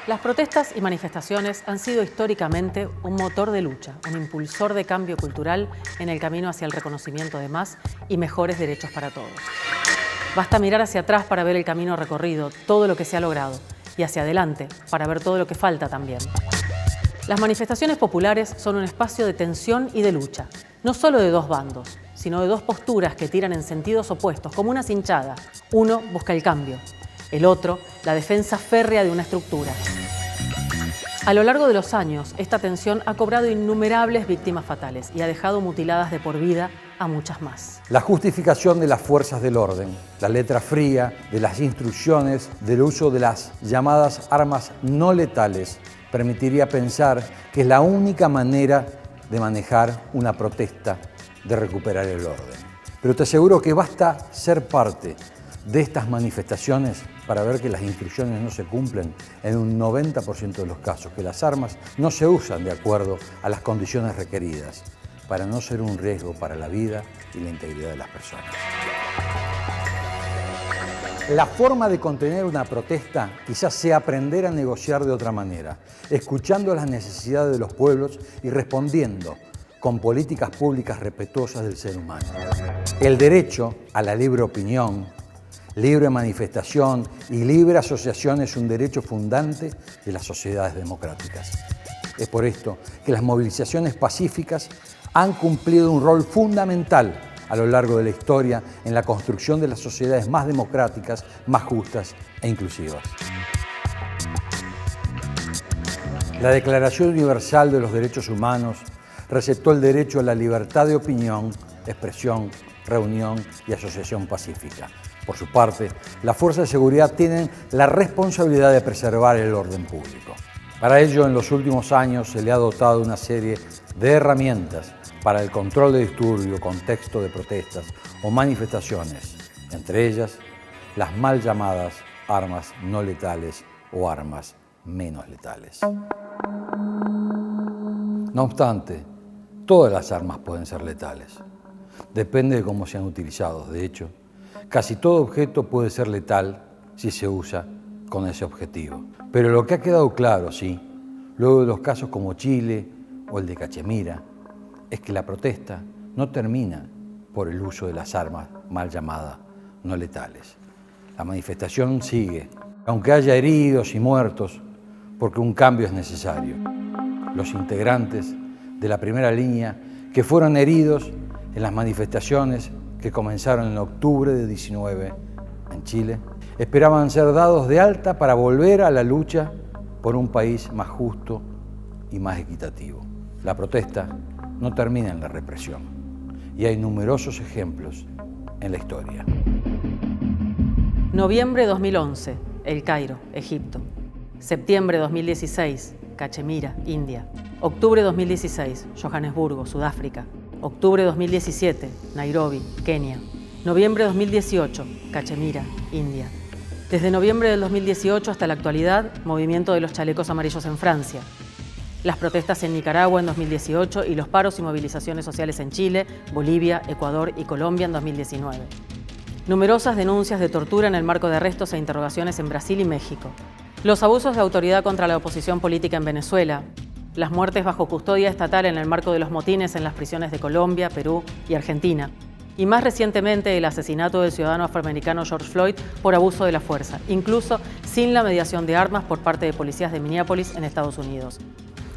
Las protestas y manifestaciones han sido históricamente un motor de lucha, un impulsor de cambio cultural en el camino hacia el reconocimiento de más y mejores derechos para todos. Basta mirar hacia atrás para ver el camino recorrido, todo lo que se ha logrado, y hacia adelante para ver todo lo que falta también. Las manifestaciones populares son un espacio de tensión y de lucha, no solo de dos bandos, sino de dos posturas que tiran en sentidos opuestos, como una cinchada. Uno busca el cambio, el otro, la defensa férrea de una estructura. A lo largo de los años, esta tensión ha cobrado innumerables víctimas fatales y ha dejado mutiladas de por vida a muchas más. La justificación de las fuerzas del orden, la letra fría de las instrucciones del uso de las llamadas armas no letales, permitiría pensar que es la única manera de manejar una protesta, de recuperar el orden. Pero te aseguro que basta ser parte de estas manifestaciones para ver que las instrucciones no se cumplen en un 90% de los casos, que las armas no se usan de acuerdo a las condiciones requeridas, para no ser un riesgo para la vida y la integridad de las personas. La forma de contener una protesta quizás sea aprender a negociar de otra manera, escuchando las necesidades de los pueblos y respondiendo con políticas públicas respetuosas del ser humano. El derecho a la libre opinión, libre manifestación y libre asociación es un derecho fundante de las sociedades democráticas. Es por esto que las movilizaciones pacíficas han cumplido un rol fundamental a lo largo de la historia en la construcción de las sociedades más democráticas, más justas e inclusivas. La Declaración Universal de los Derechos Humanos recetó el derecho a la libertad de opinión, expresión, reunión y asociación pacífica. Por su parte, las fuerzas de seguridad tienen la responsabilidad de preservar el orden público. Para ello, en los últimos años se le ha dotado una serie de herramientas para el control de disturbios, contexto de protestas o manifestaciones, entre ellas las mal llamadas armas no letales o armas menos letales. No obstante, todas las armas pueden ser letales. Depende de cómo sean utilizados. De hecho, casi todo objeto puede ser letal si se usa con ese objetivo. Pero lo que ha quedado claro, sí, luego de los casos como Chile o el de Cachemira, es que la protesta no termina por el uso de las armas mal llamadas no letales. La manifestación sigue, aunque haya heridos y muertos, porque un cambio es necesario. Los integrantes de la primera línea que fueron heridos en las manifestaciones que comenzaron en octubre de 19 en Chile, esperaban ser dados de alta para volver a la lucha por un país más justo y más equitativo. La protesta no termina en la represión y hay numerosos ejemplos en la historia. Noviembre 2011, El Cairo, Egipto. Septiembre 2016, Cachemira, India. Octubre 2016, Johannesburgo, Sudáfrica. Octubre 2017, Nairobi, Kenia. Noviembre 2018, Cachemira, India. Desde noviembre del 2018 hasta la actualidad, movimiento de los chalecos amarillos en Francia. Las protestas en Nicaragua en 2018 y los paros y movilizaciones sociales en Chile, Bolivia, Ecuador y Colombia en 2019. Numerosas denuncias de tortura en el marco de arrestos e interrogaciones en Brasil y México. Los abusos de autoridad contra la oposición política en Venezuela. Las muertes bajo custodia estatal en el marco de los motines en las prisiones de Colombia, Perú y Argentina. Y más recientemente el asesinato del ciudadano afroamericano George Floyd por abuso de la fuerza, incluso sin la mediación de armas por parte de policías de Minneapolis en Estados Unidos.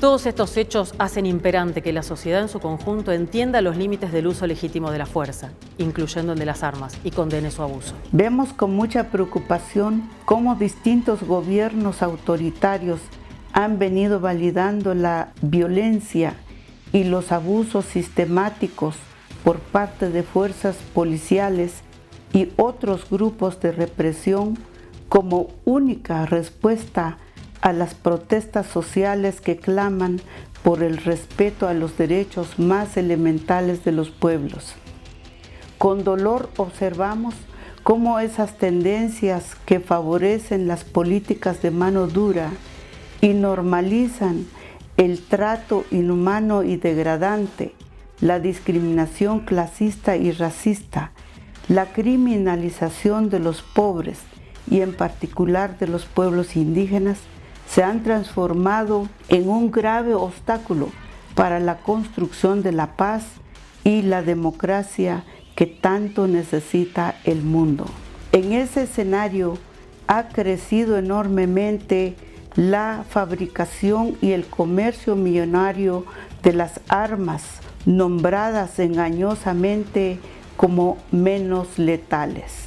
Todos estos hechos hacen imperante que la sociedad en su conjunto entienda los límites del uso legítimo de la fuerza, incluyendo el de las armas, y condene su abuso. Vemos con mucha preocupación cómo distintos gobiernos autoritarios han venido validando la violencia y los abusos sistemáticos por parte de fuerzas policiales y otros grupos de represión como única respuesta a las protestas sociales que claman por el respeto a los derechos más elementales de los pueblos. Con dolor observamos cómo esas tendencias que favorecen las políticas de mano dura y normalizan el trato inhumano y degradante, la discriminación clasista y racista, la criminalización de los pobres y en particular de los pueblos indígenas, se han transformado en un grave obstáculo para la construcción de la paz y la democracia que tanto necesita el mundo. En ese escenario ha crecido enormemente la fabricación y el comercio millonario de las armas, nombradas engañosamente como menos letales.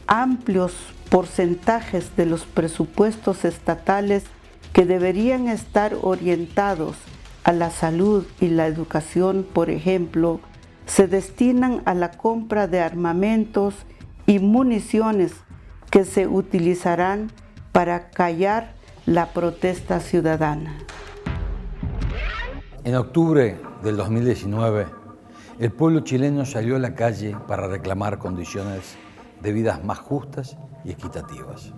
Amplios porcentajes de los presupuestos estatales que deberían estar orientados a la salud y la educación, por ejemplo, se destinan a la compra de armamentos y municiones que se utilizarán para callar la protesta ciudadana. En octubre del 2019, el pueblo chileno salió a la calle para reclamar condiciones de vidas más justas y equitativas.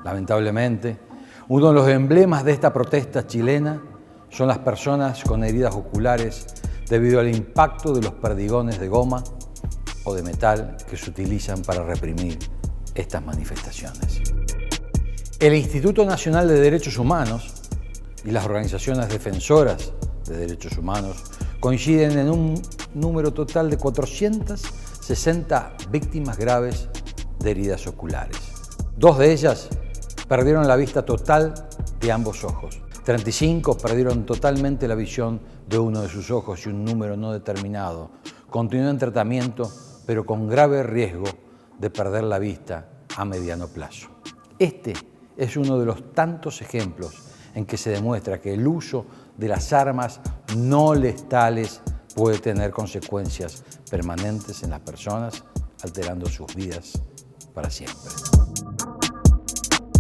Lamentablemente, uno de los emblemas de esta protesta chilena son las personas con heridas oculares debido al impacto de los perdigones de goma o de metal que se utilizan para reprimir estas manifestaciones. El Instituto Nacional de Derechos Humanos y las organizaciones defensoras de derechos humanos coinciden en un número total de 460 víctimas graves de heridas oculares. 2 de ellas perdieron la vista total de ambos ojos. 35 perdieron totalmente la visión de uno de sus ojos y un número no determinado continúa en tratamiento, pero con grave riesgo de perder la vista a mediano plazo. Este es uno de los tantos ejemplos en que se demuestra que el uso de las armas no letales puede tener consecuencias permanentes en las personas, alterando sus vidas para siempre.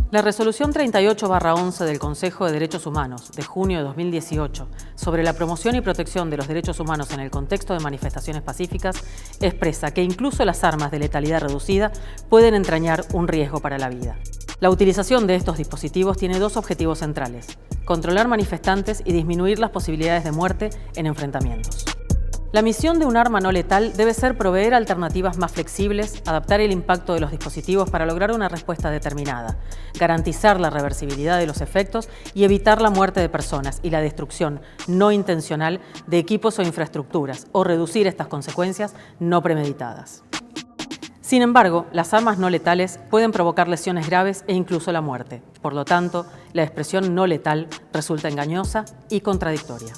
La Resolución 38/11 del Consejo de Derechos Humanos de junio de 2018 sobre la promoción y protección de los derechos humanos en el contexto de manifestaciones pacíficas expresa que incluso las armas de letalidad reducida pueden entrañar un riesgo para la vida. La utilización de estos dispositivos tiene 2 objetivos centrales: controlar manifestantes y disminuir las posibilidades de muerte en enfrentamientos. La misión de un arma no letal debe ser proveer alternativas más flexibles, adaptar el impacto de los dispositivos para lograr una respuesta determinada, garantizar la reversibilidad de los efectos y evitar la muerte de personas y la destrucción no intencional de equipos o infraestructuras, o reducir estas consecuencias no premeditadas. Sin embargo, las armas no letales pueden provocar lesiones graves e incluso la muerte. Por lo tanto, la expresión no letal resulta engañosa y contradictoria.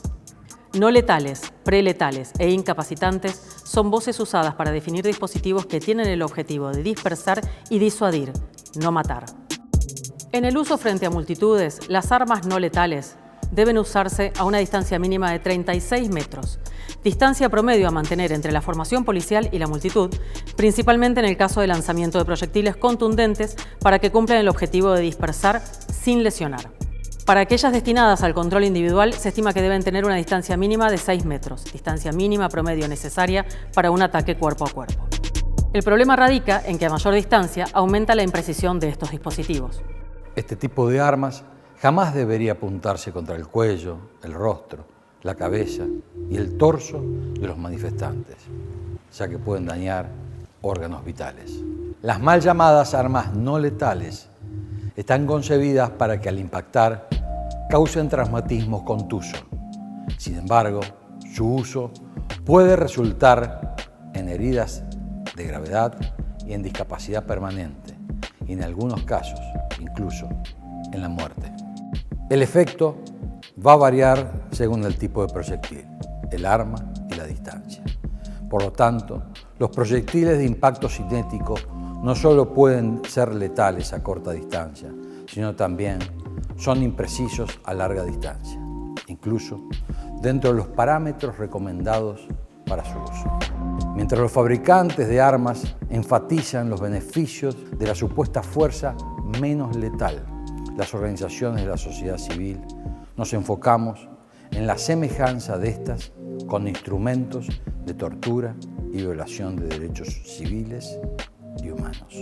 No letales, preletales e incapacitantes son voces usadas para definir dispositivos que tienen el objetivo de dispersar y disuadir, no matar. En el uso frente a multitudes, las armas no letales deben usarse a una distancia mínima de 36 metros, distancia promedio a mantener entre la formación policial y la multitud, principalmente en el caso de lanzamiento de proyectiles contundentes para que cumplan el objetivo de dispersar sin lesionar. Para aquellas destinadas al control individual, se estima que deben tener una distancia mínima de 6 metros, distancia mínima promedio necesaria para un ataque cuerpo a cuerpo. El problema radica en que a mayor distancia aumenta la imprecisión de estos dispositivos. Este tipo de armas jamás debería apuntarse contra el cuello, el rostro, la cabeza y el torso de los manifestantes, ya que pueden dañar órganos vitales. Las mal llamadas armas no letales están concebidas para que al impactar causen traumatismos contusos. Sin embargo, su uso puede resultar en heridas de gravedad y en discapacidad permanente, y en algunos casos, incluso, en la muerte. El efecto va a variar según el tipo de proyectil, el arma y la distancia. Por lo tanto, los proyectiles de impacto cinético no solo pueden ser letales a corta distancia, sino también son imprecisos a larga distancia, incluso dentro de los parámetros recomendados para su uso. Mientras los fabricantes de armas enfatizan los beneficios de la supuesta fuerza menos letal, las organizaciones de la sociedad civil nos enfocamos en la semejanza de estas con instrumentos de tortura y violación de derechos civiles y humanos.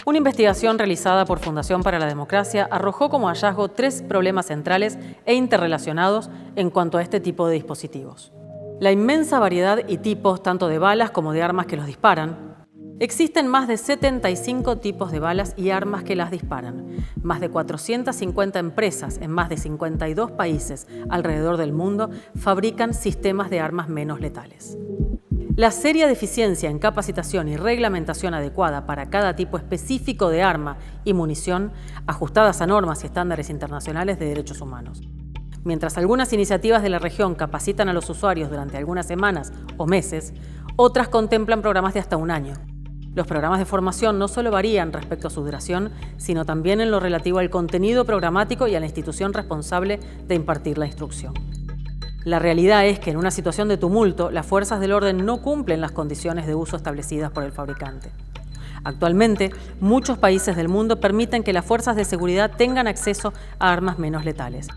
Una investigación realizada por Fundación para la Democracia arrojó como hallazgo 3 problemas centrales e interrelacionados en cuanto a este tipo de dispositivos: la inmensa variedad y tipos tanto de balas como de armas que los disparan, Existen más de 75 tipos de balas y armas que las disparan. Más de 450 empresas en más de 52 países alrededor del mundo fabrican sistemas de armas menos letales. La seria deficiencia en capacitación y reglamentación adecuada para cada tipo específico de arma y munición, ajustadas a normas y estándares internacionales de derechos humanos. Mientras algunas iniciativas de la región capacitan a los usuarios durante algunas semanas o meses, otras contemplan programas de hasta un año. Los programas de formación no solo varían respecto a su duración, sino también en lo relativo al contenido programático y a la institución responsable de impartir la instrucción. La realidad es que en una situación de tumulto, las fuerzas del orden no cumplen las condiciones de uso establecidas por el fabricante. Actualmente, muchos países del mundo permiten que las fuerzas de seguridad tengan acceso a armas menos letales.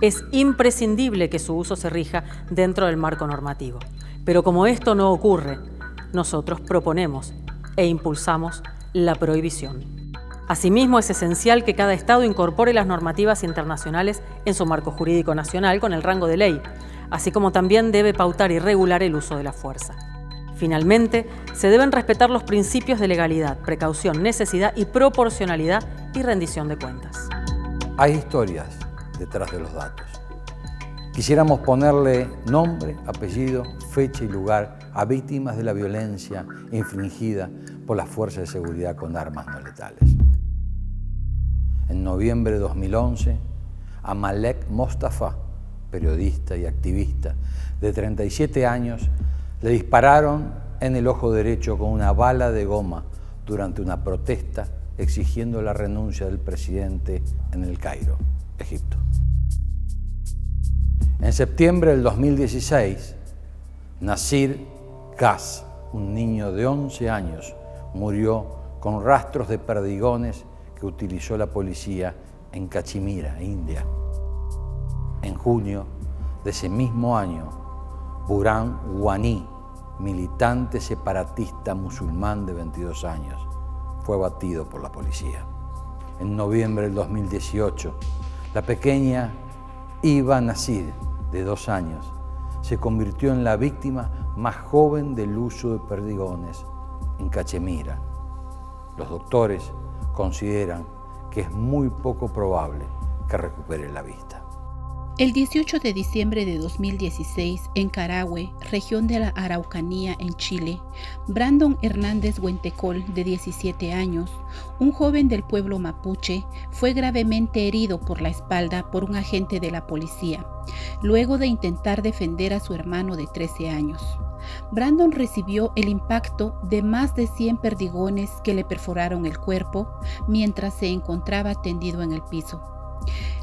Es imprescindible que su uso se rija dentro del marco normativo. Pero como esto no ocurre, nosotros proponemos e impulsamos la prohibición. Asimismo, es esencial que cada Estado incorpore las normativas internacionales en su marco jurídico nacional con el rango de ley, así como también debe pautar y regular el uso de la fuerza. Finalmente, se deben respetar los principios de legalidad, precaución, necesidad y proporcionalidad y rendición de cuentas. Hay historias detrás de los datos. Quisiéramos ponerle nombre, apellido, fecha y lugar a víctimas de la violencia infligida por las fuerzas de seguridad con armas no letales. En noviembre de 2011, a Malek Mostafa, periodista y activista de 37 años, le dispararon en el ojo derecho con una bala de goma durante una protesta exigiendo la renuncia del presidente en El Cairo, Egipto. En septiembre del 2016, Nasir Ghaz, un niño de 11 años, murió con rastros de perdigones que utilizó la policía en Cachemira, India. En junio de ese mismo año, Burhan Wani, militante separatista musulmán de 22 años, fue abatido por la policía. En noviembre del 2018, la pequeña Iva Nasir, de 2 años, se convirtió en la víctima más joven del uso de perdigones en Cachemira. Los doctores consideran que es muy poco probable que recupere la vista. El 18 de diciembre de 2016, en Carahue, región de la Araucanía, en Chile, Brandon Hernández Huentecol, de 17 años, un joven del pueblo mapuche, fue gravemente herido por la espalda por un agente de la policía, luego de intentar defender a su hermano de 13 años. Brandon recibió el impacto de más de 100 perdigones que le perforaron el cuerpo mientras se encontraba tendido en el piso.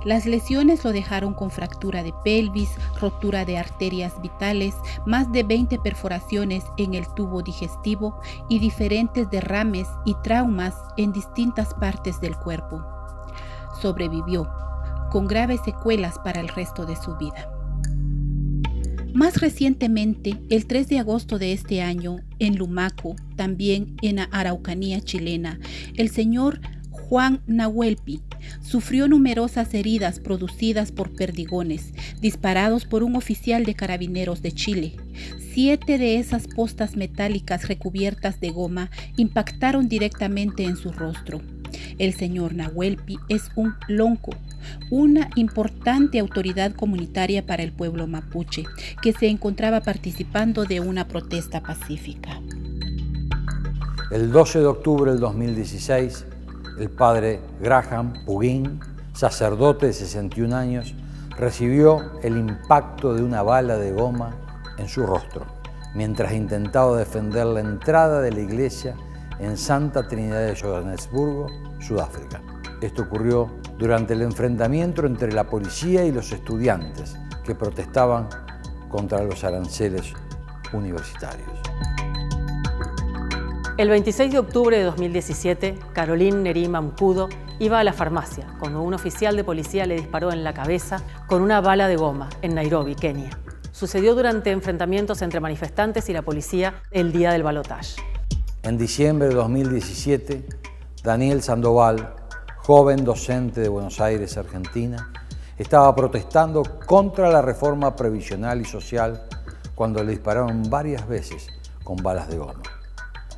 Las lesiones lo dejaron con fractura de pelvis, rotura de arterias vitales, más de 20 perforaciones en el tubo digestivo y diferentes derrames y traumas en distintas partes del cuerpo. Sobrevivió, con graves secuelas para el resto de su vida. Más recientemente, el 3 de agosto de este año, en Lumaco, también en la Araucanía chilena, el señor Juan Nahuelpi sufrió numerosas heridas producidas por perdigones disparados por un oficial de carabineros de Chile. 7 de esas postas metálicas recubiertas de goma impactaron directamente en su rostro. El señor Nahuelpi es un lonco, una importante autoridad comunitaria para el pueblo mapuche, que se encontraba participando de una protesta pacífica. El 12 de octubre del 2016, el padre Graham Pugin, sacerdote de 61 años, recibió el impacto de una bala de goma en su rostro, mientras intentaba defender la entrada de la iglesia en Santa Trinidad de Johannesburgo, Sudáfrica. Esto ocurrió durante el enfrentamiento entre la policía y los estudiantes que protestaban contra los aranceles universitarios. El 26 de octubre de 2017, Caroline Neri Mamkudo iba a la farmacia cuando un oficial de policía le disparó en la cabeza con una bala de goma en Nairobi, Kenia. Sucedió durante enfrentamientos entre manifestantes y la policía el día del balotaje. En diciembre de 2017, Daniel Sandoval, joven docente de Buenos Aires, Argentina, estaba protestando contra la reforma previsional y social cuando le dispararon varias veces con balas de goma.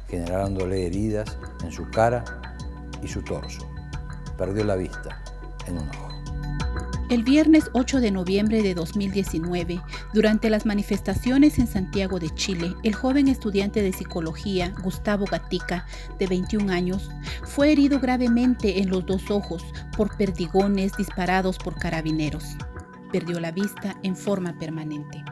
generándole heridas en su cara y su torso. Perdió la vista en un ojo. El viernes 8 de noviembre de 2019, durante las manifestaciones en Santiago de Chile, el joven estudiante de psicología, Gustavo Gatica, de 21 años, fue herido gravemente en los dos ojos por perdigones disparados por carabineros. Perdió la vista en forma permanente.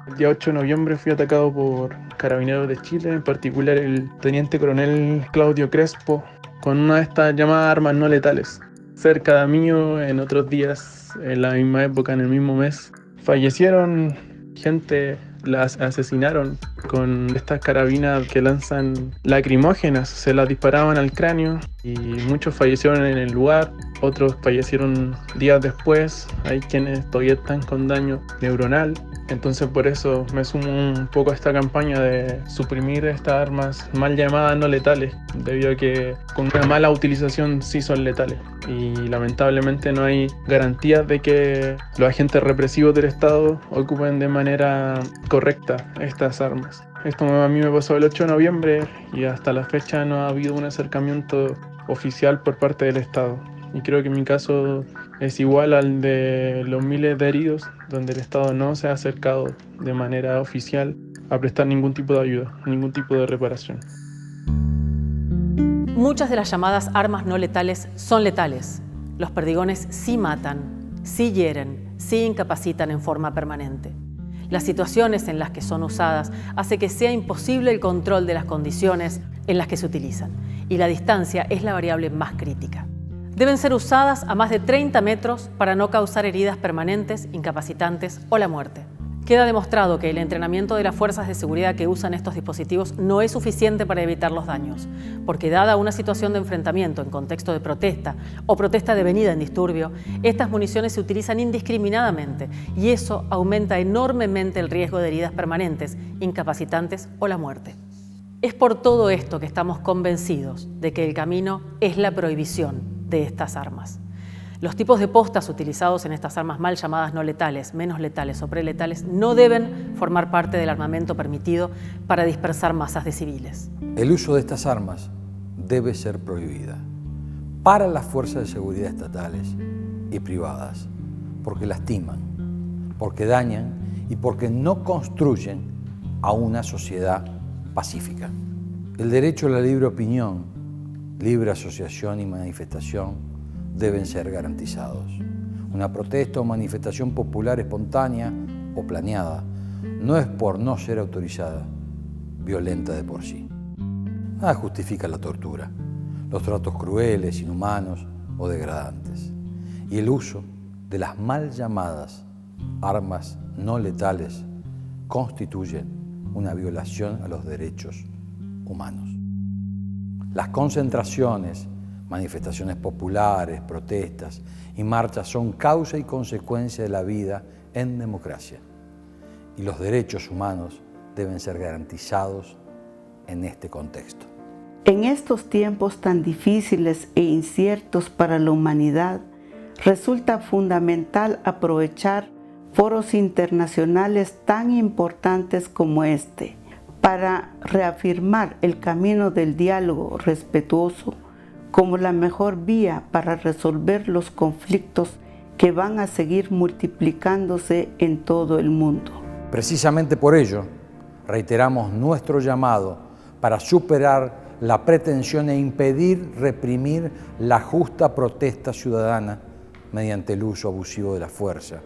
El día 8 de noviembre fui atacado por carabineros de Chile, en particular el teniente coronel Claudio Crespo, con una de estas llamadas armas no letales. Cerca de mí, en otros días, en la misma época, en el mismo mes, fallecieron gente, las asesinaron con estas carabinas que lanzan lacrimógenas, se las disparaban al cráneo y muchos fallecieron en el lugar, otros fallecieron días después, hay quienes todavía están con daño neuronal. Entonces por eso me sumo un poco a esta campaña de suprimir estas armas mal llamadas no letales, debido a que con una mala utilización sí son letales. Y lamentablemente no hay garantías de que los agentes represivos del Estado ocupen de manera correcta estas armas. Esto a mí me pasó el 8 de noviembre y hasta la fecha no ha habido un acercamiento oficial por parte del Estado. Y creo que mi caso es igual al de los miles de heridos, donde el Estado no se ha acercado de manera oficial a prestar ningún tipo de ayuda, ningún tipo de reparación. Muchas de las llamadas armas no letales son letales. Los perdigones sí matan, sí hieren, sí incapacitan en forma permanente. Las situaciones en las que son usadas hace que sea imposible el control de las condiciones en las que se utilizan, y la distancia es la variable más crítica. Deben ser usadas a más de 30 metros para no causar heridas permanentes, incapacitantes o la muerte. Queda demostrado que el entrenamiento de las fuerzas de seguridad que usan estos dispositivos no es suficiente para evitar los daños, porque dada una situación de enfrentamiento en contexto de protesta o protesta devenida en disturbio, estas municiones se utilizan indiscriminadamente y eso aumenta enormemente el riesgo de heridas permanentes, incapacitantes o la muerte. Es por todo esto que estamos convencidos de que el camino es la prohibición de estas armas. Los tipos de postas utilizados en estas armas mal llamadas no letales, menos letales o preletales no deben formar parte del armamento permitido para dispersar masas de civiles. El uso de estas armas debe ser prohibida para las fuerzas de seguridad estatales y privadas, porque lastiman, porque dañan y porque no construyen a una sociedad pacífica. El derecho a la libre opinión, libre asociación y manifestación deben ser garantizados. Una protesta o manifestación popular espontánea o planeada no es, por no ser autorizada, violenta de por sí. Nada justifica la tortura, los tratos crueles, inhumanos o degradantes y el uso de las mal llamadas armas no letales constituyen una violación a los derechos humanos. Las concentraciones, manifestaciones populares, protestas y marchas son causa y consecuencia de la vida en democracia y los derechos humanos deben ser garantizados en este contexto. En estos tiempos tan difíciles e inciertos para la humanidad, resulta fundamental aprovechar foros internacionales tan importantes como este para reafirmar el camino del diálogo respetuoso como la mejor vía para resolver los conflictos que van a seguir multiplicándose en todo el mundo. Precisamente por ello, reiteramos nuestro llamado para superar la pretensión e impedir reprimir la justa protesta ciudadana mediante el uso abusivo de la fuerza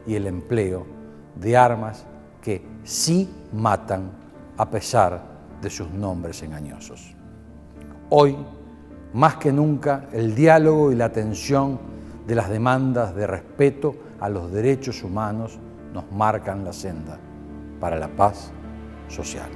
y el empleo de armas que sí matan a pesar de sus nombres engañosos. Hoy, más que nunca, el diálogo y la atención de las demandas de respeto a los derechos humanos nos marcan la senda para la paz social.